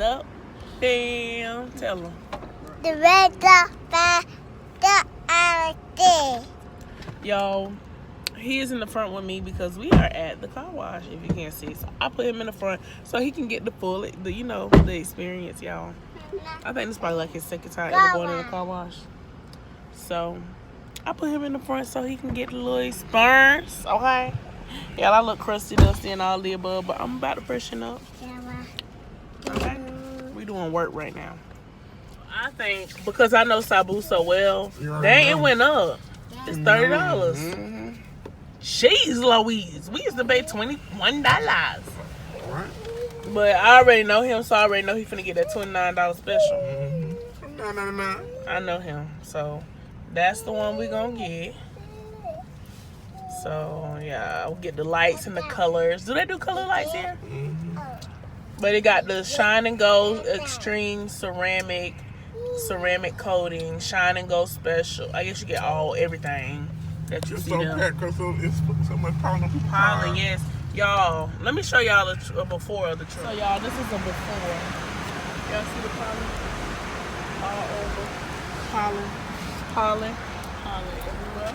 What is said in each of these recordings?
up, Bam? Tell them. The roadtrip fam. Y'all, he is in the front with me because we are at the car wash, if you can't see. So I put him in the front so he can get the full, the experience, y'all. I think it's probably like his second time ever going in a car wash. So I put him in the front so he can get the little experience, okay? Y'all, I look crusty, dusty, and all the above, but I'm about to freshen up. Okay? We doing work right now. I think because I know Sabu so well, dang, it went up. It's $30. Mm-hmm. Jeez Louise. We used to pay $21. Right. But I already know him, so I already know he finna get that $29 special. Mm-hmm. No. I know him, so that's the one we gonna get. So yeah, I'll get the lights and the colors. Do they do color lights here? Mm-hmm. But it got the Shine and Go Extreme ceramic coating, Shine and Go Special. I guess you get everything that you It's see so them. packed because it's so much pollen. Pollen, yes. Y'all, let me show y'all a before of the truck. So y'all, this is a before. Y'all see the pollen? All over. Pollen everywhere.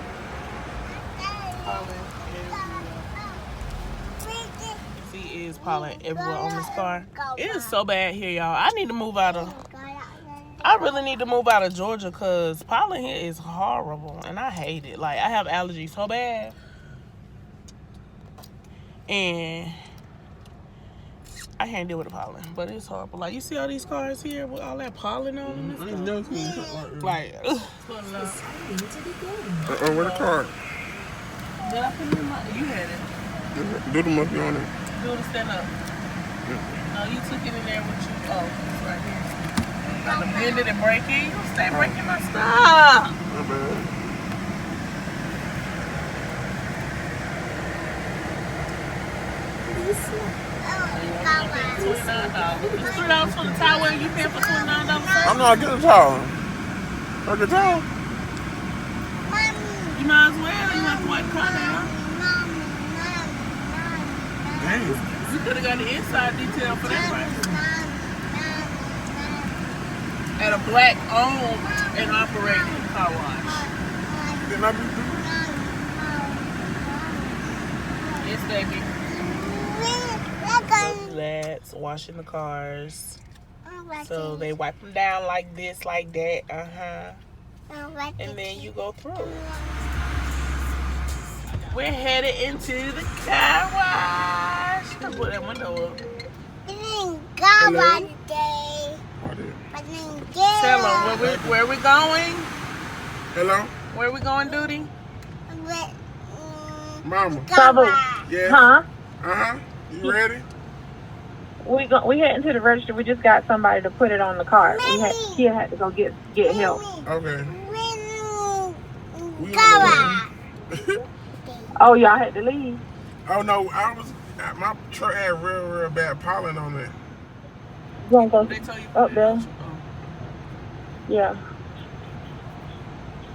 Pollen everywhere. See, is pollen everywhere on this car. It is so bad here, y'all. I really need to move out of Georgia because pollen here is horrible and I hate it. Like, I have allergies so bad. And I can't deal with the pollen, but it's horrible. Like, you see all these cars here with all that pollen on them? I ain't never seen it Like, ugh. Where the car? Did I put it in my... You had it. Do the monkey on it. Do the stand up. No, you took it in there with you. Oh, it's right here. Got to bend it and break it. You stay breaking my stuff. My bad. $29. It's $3 for the towel and you paying for $29. I'm not getting a towel. I get a towel. You might as well. You have to wipe the car down. Dang. You could have got the inside detail for that price. At a black owned and operated car wash. Didn't I be doing? Yes, baby. That's washing the cars. So they wipe them down like this, like that. And then you go through. We're headed into the car wash. Put that window up. Tell them where we going. Hello? Where we going, Duty? Mama. Sabu. Yes. Huh? Uh-huh. You ready? We heading to the register. We just got somebody to put it on the car. Kia had to go get help. Okay. Oh, y'all had to leave. Oh no, my truck had real bad pollen on it. You want to They tell you go up there? Yeah.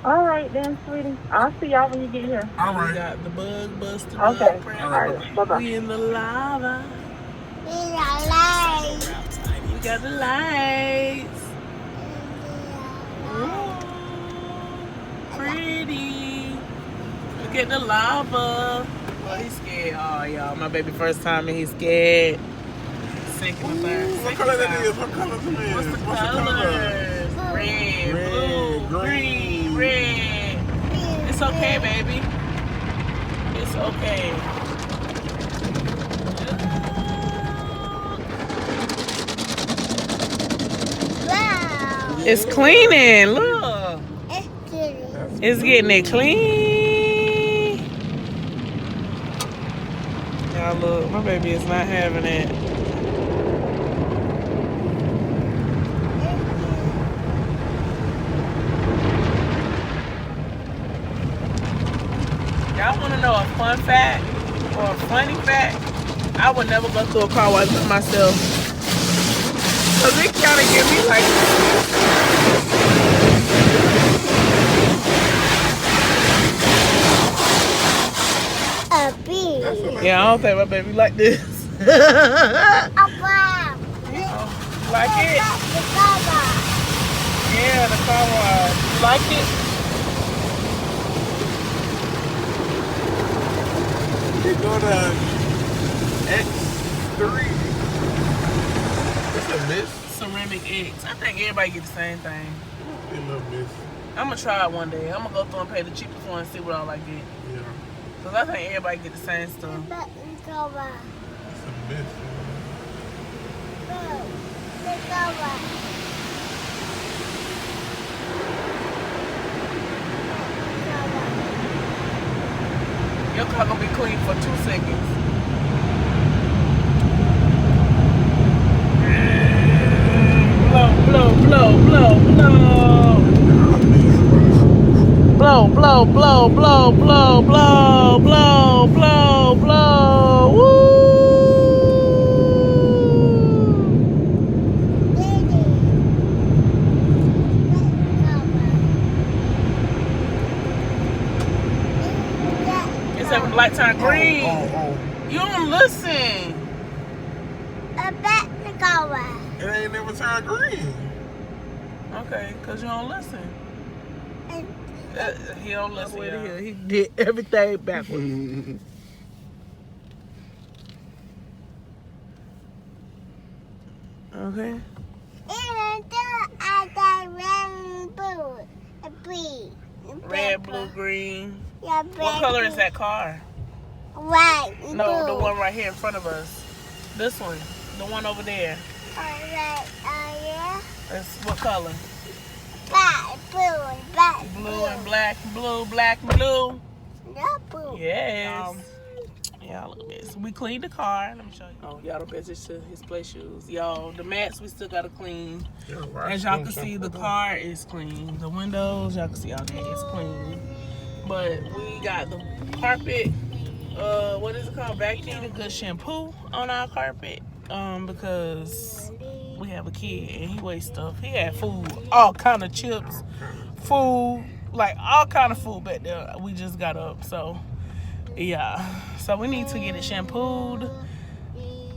All right then, sweetie. I'll see y'all when you get here. All We right. got the bug buster. Okay. Bug All right. Bye-bye. We in the lava. We got the lights. Ooh, pretty. Look at the lava. Oh, he's scared. Oh, y'all. My baby first time and he's scared. Second and third. What color that is? What color it is? What's the What's the color? colors? Red, blue, green, red. It's okay, baby. It's okay. It's cleaning. Look. It's getting it clean. Y'all look, my baby is not having it. Y'all want to know a fun fact or a funny fact? I would never go through a car wash with myself. Cause it kind of get me like, yeah, I don't think my baby like this. like it? The car wash. Yeah, the car wash. You like it? You go to X3. It's a miss. Ceramic eggs. I think everybody get the same thing. It's a little miss. I'm gonna try it one day. I'm gonna go through and pay the cheapest one and see what all I get. Yeah. Cause I think everybody get the same stuff. The car wash. It's a miss. The car wash. Your car gonna be clean for 2 seconds. Blow, blow, blow, blow, blow. Blow, blow, blow, blow, blow, blow, blow, blow, blow. Woo! It's having the light turn green. You don't listen. A bat the car wash. It ain't never turned green. Okay, cause you don't listen. He don't listen. Yeah. He did everything backwards. Okay. And I got red and blue. A blue. Red, blue, green. Yeah, What color is that car? White. No, blue. the one right here in front of us. This one. The one over there. Alright, yeah. That's what color? Black, blue, black, Blue and black. Blue, black, blue. not blue. Yes. Y'all look at this. We cleaned the car. Let me show you. Oh, y'all don't pay attention to his play shoes. Y'all, the mats we still gotta clean. As y'all can see, the car is clean. The windows, y'all can see all that is clean. But we got the carpet, what is it called? Vacuum. A good shampoo on our carpet. Because we have a kid and he wastes stuff. He had food, all kind of chips, food, like all kind of food back there. We just got up, so yeah. So we need to get it shampooed,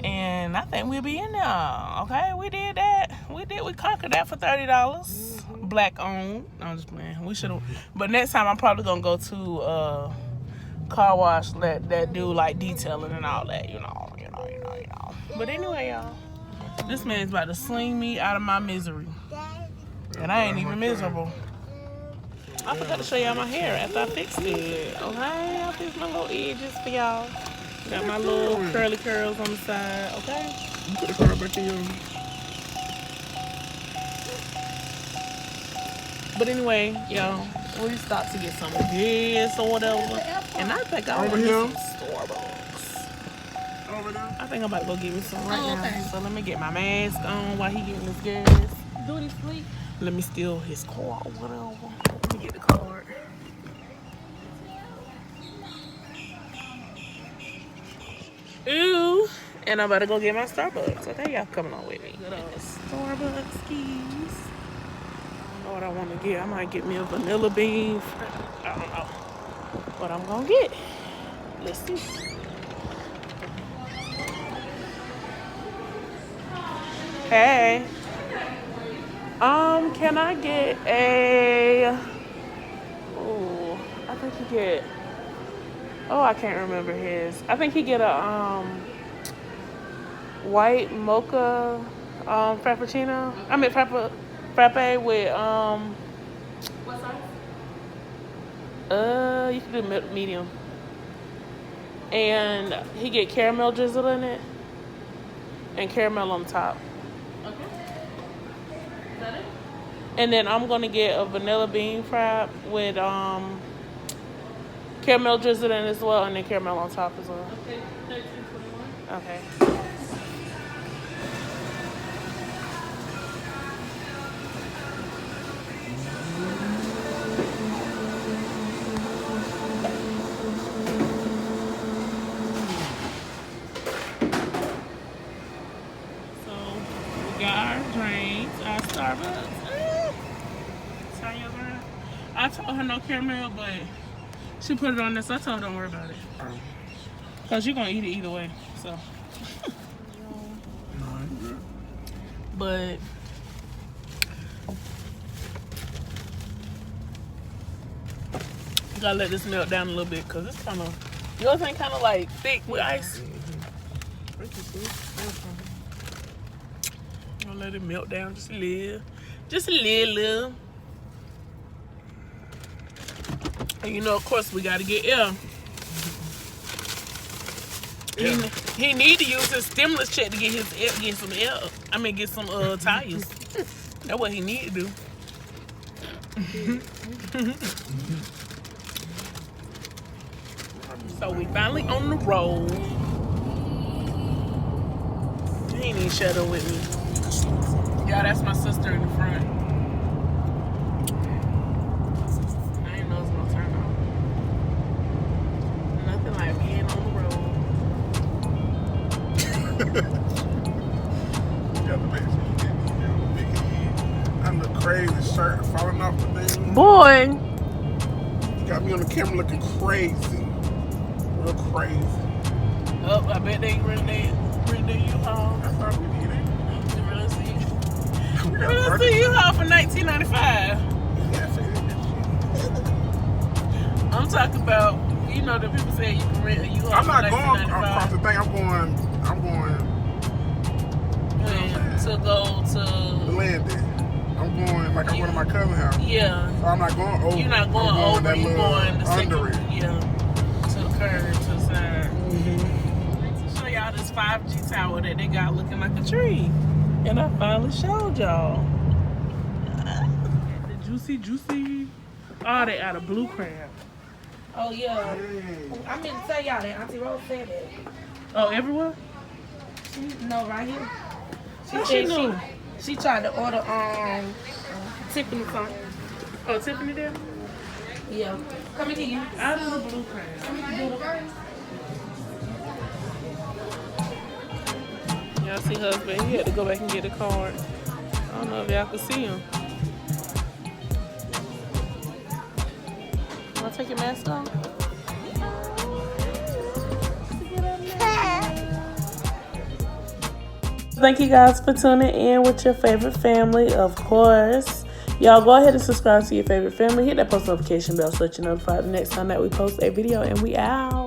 and I think we'll be in there. Okay, we did that. We conquered that for $30. Black owned. I'm just playing. We should have. But next time I'm probably gonna go to car wash that do like detailing and all that. You know. But anyway, y'all, this man's about to sling me out of my misery, and I ain't even miserable. I forgot to show y'all my hair after I fixed it. Okay, I fixed my little edges for y'all. Got my little curly curls on the side. Okay. You put the car back in your... But anyway, y'all, we stopped to get some of this or whatever, and I think I want Over here? some Starbucks. Over there? I think I'm about to go get me some right now. So let me get my mask on while he getting his gas. Do he sleep? Let me steal his car or whatever. Let me get the card. Ooh. And I'm about to go get my Starbucks. Okay, y'all coming on with me. Good old Starbucks keys. I don't know what I want to get. I might get me a vanilla bean. I don't know what I'm going to get. Let's see. Hey. Can I get a... Oh, I think he get... Oh, I can't remember his. I think he get a white mocha frappuccino. I mean frappe with What size? you can do medium. And he get caramel drizzle in it and caramel on top. Okay. Is that it? And then I'm gonna get a vanilla bean frap with caramel drizzle in as well, and then caramel on top as well. Okay. 13.21. Okay. So we got our drinks, our Starbucks. Turn yours around. I told her no caramel, but she put it on this. So I told her don't worry about it. Cause you're gonna eat it either way. So but gotta let this melt down a little bit because it's kind of, yours ain't kind of like thick with ice. I'll let it melt down just a little. Just a little. And you know, of course, we gotta get air. He need to use his stimulus check to get his air, get some air. I mean, get some tires. That's what he need to do. So we finally on the road. He ain't even shut up with me. Yeah, that's my sister in the front. I didn't know it was gonna turn on. Nothing like being on the road. You got to make sure you get your big head. I look crazy, shirt falling off the thing. Boy. You got me on the camera looking crazy. Real crazy. Oh, I bet they bring their U-Haul. I thought we did it. You really see? We got Really see U-Haul for $19.95. I'm talking about, you know, the people say you can rent a U-Haul I'm for not going $19.95. across the thing. I'm going To go to the landing. I'm going like I'm going to my cousin's house. yeah. So I'm not going over. You're not going I'm over. that You're little going the under second, it. yeah, to the curb, to the side. To show y'all this 5G tower that they got looking like a tree, and I finally showed y'all. The juicy. Oh, they out of blue crab. Oh yeah. I meant to tell y'all that Auntie Rose said that. Oh, everywhere? No, right here. What she knew? She tried to order Tiffany something. Oh, Tiffany there? Yeah. Come here. Out of the blue crab. Y'all see husband? He had to go back and get a card. I don't know if y'all can see him. Wanna take your mask off? Thank you guys for tuning in with your favorite family, of course. Y'all go ahead and subscribe to your favorite family. Hit that post notification bell so that you're notified the next time that we post a video, and we out.